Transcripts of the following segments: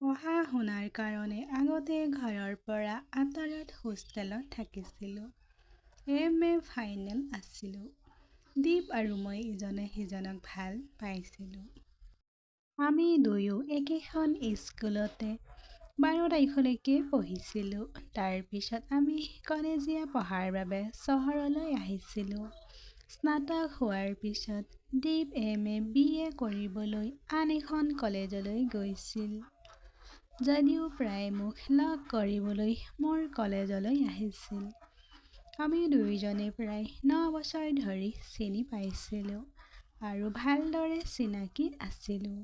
পঢ়া-শুনাৰ কাৰণে আগতে ঘৰৰ পৰা আঁতৰত হোষ্টেলত থাকিছিলোঁ। এম.এ. ফাইনেল আছিলোঁ। দীপ আৰু মই ইজনে সিজনক ভাল পাইছিলোঁ। আমি দুয়ো একেখন স্কুলতে 12 তাৰিখলৈকে পঢ়িছিলোঁ। তাৰ পিছত আমি কলেজীয়া পঢ়াৰ বাবে চহৰলৈ আহিছিলোঁ। স্নাতক হোৱাৰ পিছত দীপ এম.এ. বি.এ. কৰিবলৈ আন এখন কলেজলৈ গৈছিল, যদিও প্ৰায়ে মোক লগ কৰিবলৈ মোৰ কলেজলৈ আহিছিল। আমি দুয়োজনে প্ৰায় 9 বছৰ ধৰি চিনি পাইছিলোঁ আৰু ভালদৰে চিনাকি আছিলোঁ।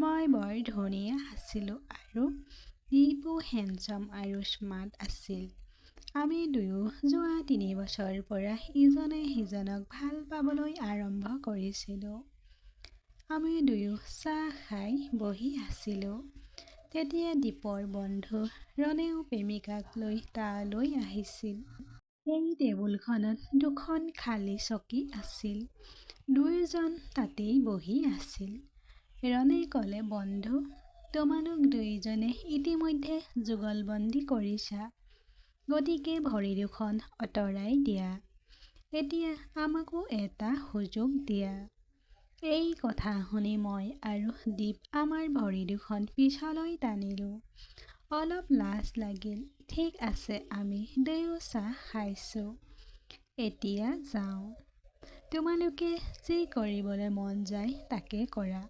মই বৰ ধুনীয়া আছিলোঁ আৰু দীপো হেণ্ডচাম আৰু স্মাৰ্ট আছিল। আমি দুয়ো যোৱা 3 বছৰৰ পৰা ইজনে সিজনক ভাল পাবলৈ আৰম্ভ কৰিছিলোঁ। আমি দুয়ো চাহ খাই বহি আছিলোঁ। তেতিয়া দীপৰ বন্ধু ৰণেও প্ৰেমিকাক লৈ তালৈ আহিছিল। সেই টেবুলখনত 2খন খালী চকী আছিল। দুয়োজন তাতেই বহি আছিল। ৰণে ক'লে, বন্ধু, তোমালোক দুয়োজনে ইতিমধ্যে যুগলবন্দী কৰিছা। গতিকে ভৰি দুখন আঁতৰাই দিয়া। এতিয়া আমাকো এটা সুযোগ দিয়া। এই কথা শুনি মই আৰু দীপ আমাৰ ভৰি দুখন পিছলৈ টানিলোঁ। অলপ লাজ লাগিল। ঠিক আছে, আমি দুয়ো চাহ খাইছো। এতিয়া যাওঁ। তোমালোকে যি কৰিবলৈ মন যায় তাকে কৰা।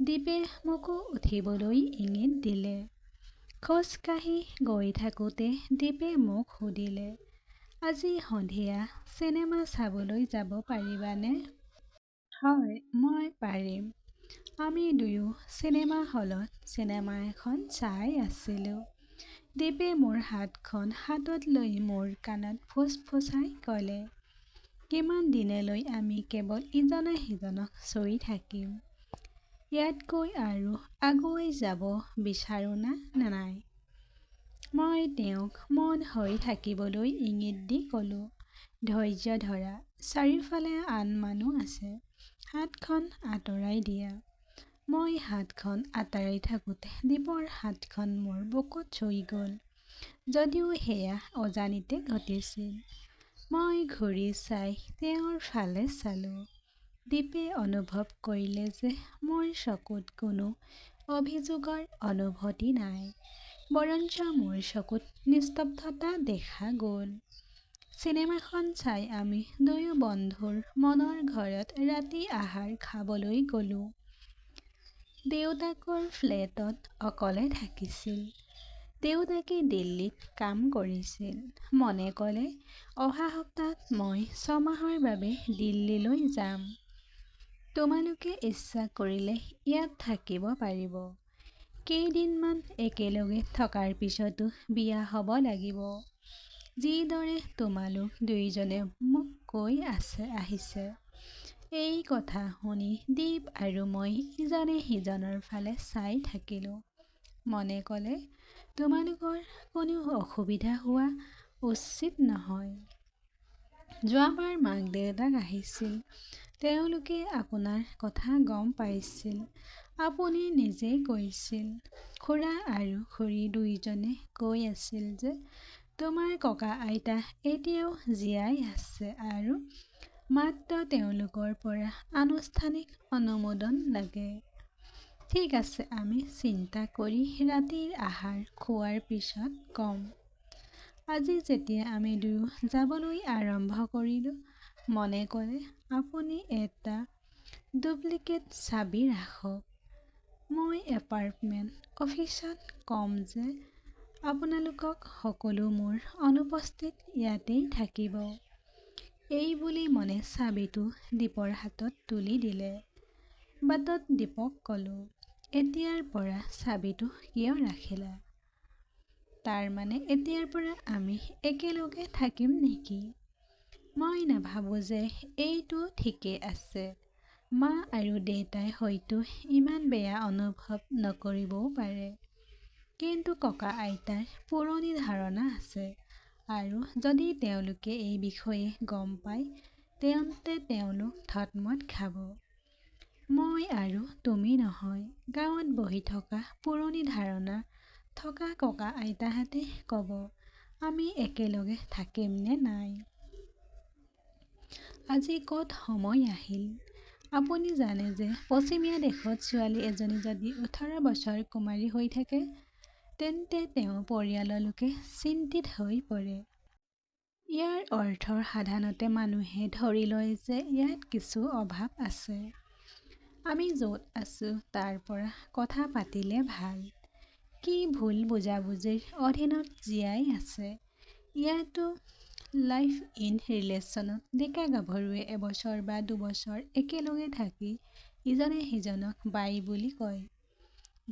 দীপে মোকো উঠিবলৈ ইংগিত দিলে। খোজ কাঢ়ি গৈ থাকোঁতে দীপে মোক সুধিলে, আজি সন্ধিয়া চিনেমা চাবলৈ যাব পাৰিবানে? হয়, মই পাৰিম। আমি দুয়ো চিনেমা হলত চিনেমা এখন চাই আছিলোঁ। দীপে মোৰ হাতখন হাতত লৈ মোৰ কাণত ফুচফুচাই ক'লে, কিমান দিনলৈ আমি কেৱল ইজনে সিজনক চুই থাকিম? ইয়াতকৈ আৰু আগুৱাই যাব বিচাৰো না নাই? মই তেওঁক মৌন হৈ থাকিবলৈ ইংগিত দি ক'লো, ধৈৰ্য্য ধৰা, চাৰিওফালে আন মানুহ আছে। হাতখন আঁতৰাই দিয়া। মই হাতখন আঁতৰাই থাকোঁতে দীপৰ হাতখন মোৰ বুকুত চুই গ'ল, যদিও সেয়া অজানিতে ঘটিছিল। মই ঘূৰি চাই তেওঁৰ ফালে চালোঁ। দীপে অনুভৱ কৰিলে যে মোৰ চকুত কোনো অভিযোগৰ অনুভূতি নাই, বৰঞ্চ মোৰ চকুত নিস্তব্ধতা দেখা গ'ল। চিনেমাখন চাই আমি দুয়ো বন্ধুৰ মনৰ ঘৰত ৰাতি আহাৰ খাবলৈ গ'লো। দেউতাকৰ ফ্লেটত অকলে থাকিছিল। দেউতাকে দিল্লীত কাম কৰিছিল। মনে ক'লে, অহা সপ্তাহত মই 6 মাহৰ বাবে দিল্লীলৈ যাম। তোমালোকে ইচ্ছা কৰিলে ইয়াত থাকিব পাৰিব। কেইদিনমান একেলগে থকাৰ পিছতো বিয়া হ'ব লাগিব। যিদৰে তোমালোক দুয়োজনে মোক কৈ আহিছে। এই কথা শুনি দীপ আৰু মই ইজনে সিজনৰ ফালে চাই থাকিলোঁ। মনে ক'লে, তোমালোকৰ কোনো অসুবিধা হোৱা উচিত নহয়। যোৱাবাৰ মাক-দেউতাক আহিছিল। তেওঁলোকে আপোনাৰ কথা গম পাইছিল। আপুনি নিজেই কৈছিল। খুৰা আৰু খুৰী দুয়োজনে কৈ আছিল যে তোমাৰ ককা-আইতা এতিয়াও জীয়াই আছে আৰু মাত্ৰ তেওঁলোকৰ পৰা আনুষ্ঠানিক অনুমোদন লাগে। ঠিক আছে, আমি চিন্তা কৰি ৰাতিৰ আহাৰ খোৱাৰ পিছত ক'ম। আজি যেতিয়া আমি দুয়ো যাবলৈ আৰম্ভ কৰিলোঁ, মনে ক'লে, আপুনি এটা ডুপ্লিকেট চাবি ৰাখক। মই এপাৰ্টমেণ্ট অফিচত ক'ম যে আপোনালোকক সকলো মোৰ অনুপস্থিত ইয়াতেই থাকিব। এই বুলি মনে চাবিটো দীপৰ হাতত তুলি দিলে। বাটত দীপক ক'লো, এতিয়াৰ পৰা চাবিটো কিয় ৰাখিলা? তাৰ মানে এতিয়াৰ পৰা আমি একেলগে থাকিম নেকি? মই নাভাবো যে এইটো ঠিকেই আছে। মা আৰু দেউতাই হয়তো ইমান বেয়া অনুভৱ নকৰিবও পাৰে। কিন্তু ককা-আইতাৰ পুৰণি ধাৰণা আছে আৰু যদি তেওঁলোকে এই বিষয়ে গম পায়, তেন্তে তেওঁলোক থতমত খাব। মই আৰু তুমি নহয়। গাঁৱত বহি থকা পুৰণি ধাৰণা থকা ককা আইতাহঁতে ক'ব, আমি একেলগে থাকিম নে নাই। আজি ক'ত সময় আহিল। আপুনি জানে যে পশ্চিমীয়া দেশত ছোৱালী এজনী যদি 18 বছৰ কুমাৰী হৈ থাকে তেন্তে তেওঁৰ পৰিয়ালৰ লোকে চিন্তিত হৈ পৰে। ইয়াৰ অৰ্থ সাধাৰণতে মানুহে ধৰি লয় যে ইয়াত কিছু অভাৱ আছে। আমি য'ত আছো তাৰ পৰা কথা পাতিলে ভাল। কি ভুল বুজাবুজিৰ অধীনত জীয়াই আছে। ইয়াতো লাইফ ইন ৰিলেশ্যনত ডেকা গাভৰুৱে এবছৰ বা 2 বছৰ একেলগে থাকি ইজনে সিজনক বাই বুলি কয়।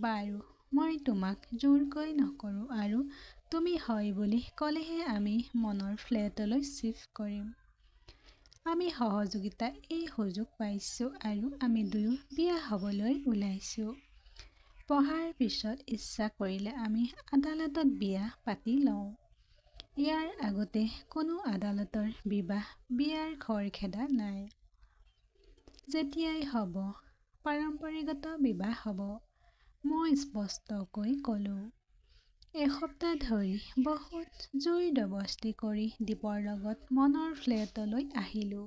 বাৰু, মই তোমাক জোৰকৈ নকৰোঁ আৰু তুমি হয় বুলি ক'লেহে আমি মনৰ ফ্লেটলৈ শ্বিফ্ট কৰিম। আমি সহযোগিতাৰ এই সুযোগ পাইছোঁ আৰু আমি দুয়ো বিয়া হ'বলৈ ওলাইছোঁ। পঢ়াৰ পিছত ইচ্ছা কৰিলে আমি আদালতত বিয়া পাতি লওঁ। ইয়াৰ আগতে কোনো আদালতৰ বিয়াৰ খৰখেদা নাই। যেতিয়াই হ'ব, পৰম্পৰাগত বিবাহ হ'ব। মই স্পষ্টকৈ ক'লোঁ। এসপ্তাহ ধৰি বহুত জোৰ-জবস্তি কৰি দীপৰ লগত মনৰ ফ্লেটলৈ আহিলোঁ।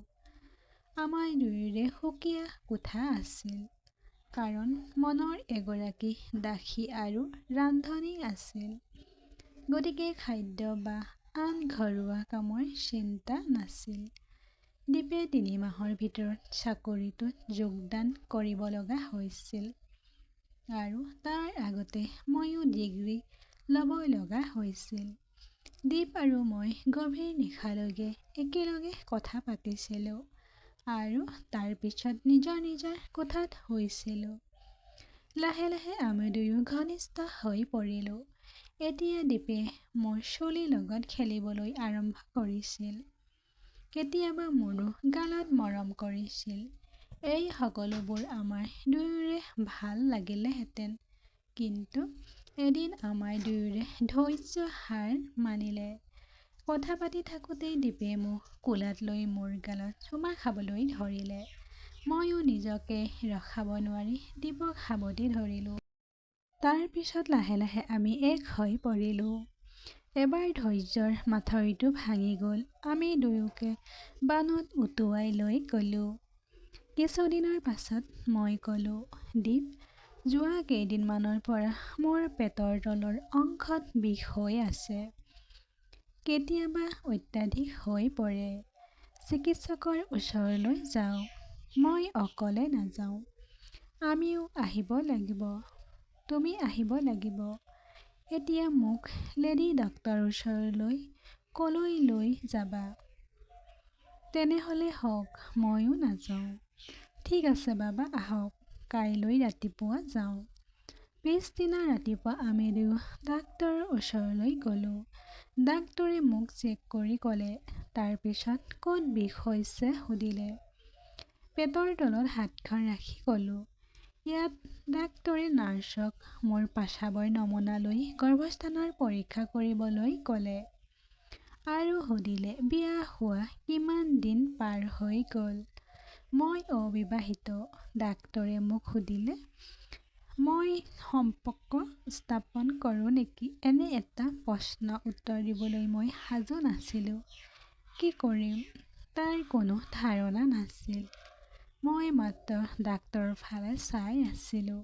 আমাৰ দুয়োৰে সুকীয়া কোঠা আছিল। কাৰণ মনৰ এগৰাকী দাসী আৰু ৰান্ধনী আছিল। গতিকে খাদ্য বা আন ঘৰুৱা কামৰ চিন্তা নাছিল। দীপে 3 মাহৰ ভিতৰত চাকৰিটোত যোগদান কৰিব লগা হৈছিল আৰু তাৰ আগতে ময়ো ডিগ্ৰী ল'ব লগা হৈছিল। দীপ আৰু মই গভীৰ নিশালৈকে একেলগে কথা পাতিছিলোঁ আৰু তাৰ পিছত নিজৰ নিজৰ কোঠাত শুইছিলোঁ। লাহে লাহে আমি দুয়ো ঘনিষ্ঠ হৈ পৰিলোঁ। এতিয়া দীপে মোৰ চুলিৰ লগত খেলিবলৈ আৰম্ভ কৰিছিল। কেতিয়াবা মোৰো গালত মৰম কৰিছিল। এই সকলোবোৰ আমাৰ দুয়োৰে ভাল লাগিলেহেঁতেন। কিন্তু এদিন আমাৰ দুয়োৰে ধৈৰ্য হাৰ মানিলে। কথা পাতি থাকোঁতেই দীপে মোক কোলাত লৈ মোৰ গালত চুমা খাবলৈ ধৰিলে। ময়ো নিজকে ৰখাব নোৱাৰি দীপক সাবটি ধৰিলোঁ। তাৰ পিছত লাহে লাহে আমি এক হৈ পৰিলোঁ। এবাৰ ধৈৰ্য্যৰ মাথৰিটো ভাঙি গ'ল। আমি দুয়োকে বানত উটুৱাই লৈ গ'লোঁ। কিছুদিনৰ পাছত মই ক'লোঁ, দীপ, যোৱা কেইদিনমানৰ পৰা মোৰ পেটৰ তলৰ অংশত বিষ হৈ আছে। কেতিয়াবা অত্যাধিক হৈ পৰে। চিকিৎসকৰ ওচৰলৈ যাওঁ। মই অকলে নাযাওঁ। আমিও আহিব লাগিব। তুমি আহিব লাগিব। এতিয়া মোক লেডি ডক্টৰৰ ওচৰলৈ ক'লৈ লৈ যাবা? তেনেহ'লে হওক, ময়ো নাযাওঁ। ঠিক আছে বাবা, আহক। কাইলৈ ৰাতিপুৱা যাওঁ। পিছদিনা ৰাতিপুৱা আমি দুয়ো ডাক্তৰৰ ওচৰলৈ গ'লোঁ। ডাক্তৰে মোক চেক কৰি ক'লে। তাৰ পিছত ক'ত বিষ হৈছে সুধিলে। পেটৰ তলত হাতখন ৰাখি ক'লোঁ। ইয়াত ডাক্তৰে নাৰ্ছক মোৰ পেচাবৰ নমুনা লৈ গৰ্ভস্থানৰ পৰীক্ষা কৰিবলৈ ক'লে আৰু সুধিলে বিয়া হোৱা কিমান দিন পাৰ হৈ গ'ল। মই অবিবাহিত। ডাক্তৰে মোক সুধিলে, মই সম্পৰ্ক স্থাপন কৰোঁ নেকি? এনে এটা প্ৰশ্নৰ উত্তৰ দিবলৈ মই সাজু নাছিলোঁ। কি কৰিম তাৰ কোনো ধাৰণা নাছিল। মই মাত্ৰ ডাক্তৰৰ ফালে চাই আছিলোঁ।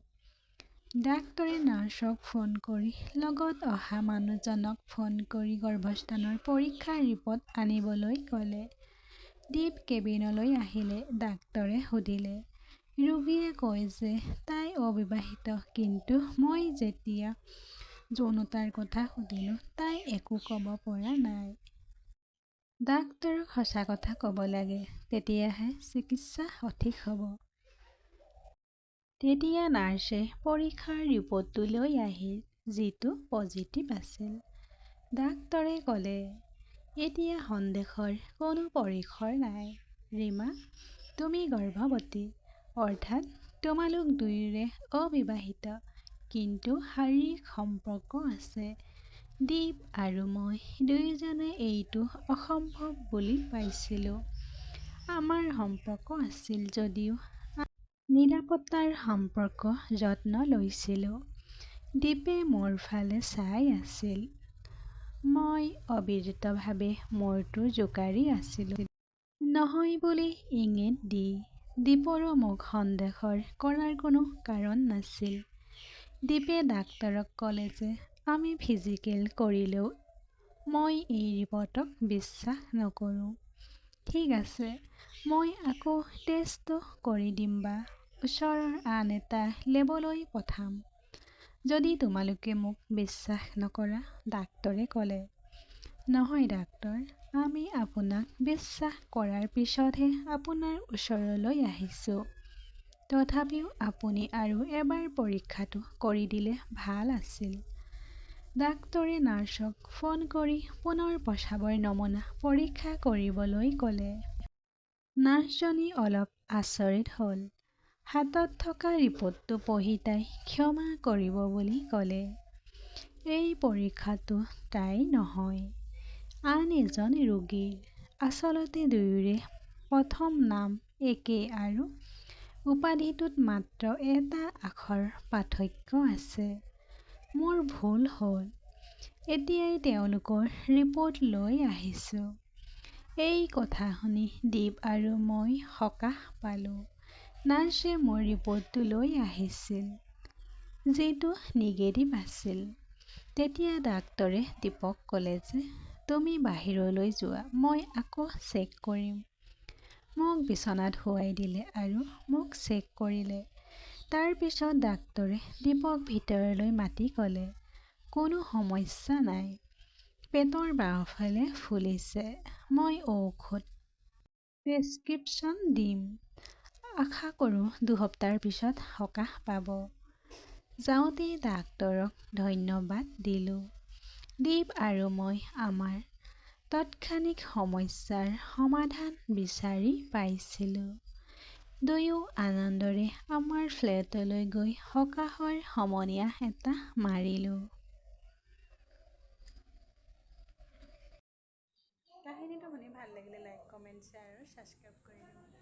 ডাক্তৰে নাৰ্ছক ফোন কৰি লগত অহা মানুহজনক ফোন কৰি গৰ্ভস্থানৰ পৰীক্ষাৰ ৰিপৰ্ট আনিবলৈ ক'লে। দীপ কেবিনলৈ আহিলে। ডাক্তৰে সুধিলে। ৰোগীয়ে কয় যে তাই অবিবাহিত কিন্তু মই যেতিয়া যৌনতাৰ কথা সুধিলোঁ তাই একো ক'ব পৰা নাই। ডাক্তৰক সঁচা কথা ক'ব লাগে, তেতিয়াহে চিকিৎসা সঠিক হ'ব। তেতিয়া নাৰ্ছে পৰীক্ষাৰ ৰিপৰ্টটো লৈ আহিল, যিটো পজিটিভ আছিল। ডাক্তৰে ক'লে, এতিয়া সন্দেহৰ কোনো পৰিসৰ নাই। ৰীমা, তুমি গৰ্ভৱতী। অৰ্থাৎ তোমালোক দুয়োৰে অবিবাহিত, কিন্তু শাৰীৰিক সম্পৰ্ক আছে। দীপ আৰু মই দুয়োজনে এইটো অসম্ভৱ বুলি পাইছিলোঁ। আমাৰ সম্পৰ্ক আছিল যদিও নিৰাপত্তাৰ সম্পৰ্ক যত্ন লৈছিলোঁ। দীপে মোৰ ফালে চাই আছিল। মই অবিৰতভাৱে মূৰটো জোকাৰি আছিলোঁ। নহয় বুলি ইংগিত দি দীপৰো মোক সন্দেহ কৰাৰ কোনো কাৰণ নাছিল। দীপে ডাক্তৰক ক'লে যে আমি ফিজিকেল কৰিলেও মই এই ৰিপৰ্টক বিশ্বাস নকৰোঁ। ঠিক আছে, মই আকৌ টেষ্টটো কৰি দিম বা ওচৰৰ আন এটা লেবলৈ পঠাম। যদি তোমালোকে মোক বিশ্বাস নকৰা, ডাক্তৰে ক'লে। নহয় ডাক্তৰ, আমি আপোনাক বিশ্বাস কৰাৰ পিছতহে আপোনাৰ ওচৰলৈ আহিছোঁ। তথাপিও আপুনি আৰু এবাৰ পৰীক্ষাটো কৰি দিলে ভাল আছিল। ডাক্তৰে নাৰ্ছক ফোন কৰি পুনৰ প্ৰস্ৰাৱৰ নমুনা পৰীক্ষা কৰিবলৈ ক'লে। নাৰ্ছজনী অলপ আচৰিত হ'ল। হাতত থকা ৰিপৰ্টটো পঢ়ি তাই ক্ষমা কৰিব বুলি ক'লে। এই পৰীক্ষাটো তাইৰ নহয়, আন এজন ৰোগীৰ। আচলতে দুয়োৰে প্ৰথম নাম একে আৰু উপাধিটোত মাত্ৰ এটা আখৰ পাৰ্থক্য আছে। মোৰ ভুল হ'ল। এতিয়াই তেওঁলোকৰ ৰিপৰ্ট লৈ আহিছোঁ। এই কথা শুনি দীপ আৰু মই সকাহ পালোঁ। নাৰ্ছে মোৰ ৰিপৰ্টটো লৈ আহিছিল, যিটো নিগেটিভ আছিল। তেতিয়া ডাক্তৰে দীপক ক'লে যে তুমি বাহিৰলৈ যোৱা, মই আকৌ চেক কৰিম। মোক বিচনাত শুৱাই দিলে আৰু মোক চেক কৰিলে। তাৰ পিছত ডাক্তৰে দীপক ভিতৰলৈ মাতি ক'লে, কোনো সমস্যা নাই। পেটৰ বাওঁফালে ফুলিছে। মই ঔষধ প্ৰেছক্ৰিপশ্যন দিম। আশা কৰোঁ দুসপ্তাহৰ পিছত সকাহ পাব। যাওঁতেই ডাক্তৰক ধন্যবাদ দিলোঁ। দীপ আৰু মই আমাৰ তাৎক্ষণিক সমস্যাৰ সমাধান বিচাৰি পাইছিলোঁ। দুয়ো আনন্দেৰে আমাৰ ফ্লেটলৈ গৈ সকাহৰ সমনীয়া এটা মাৰিলোঁ। কাহিনীটো শুনি ভাল লাগিলে লাইক, কমেণ্ট, শ্বেয়াৰ আৰু ছাবস্ক্ৰাইব কৰি দিব।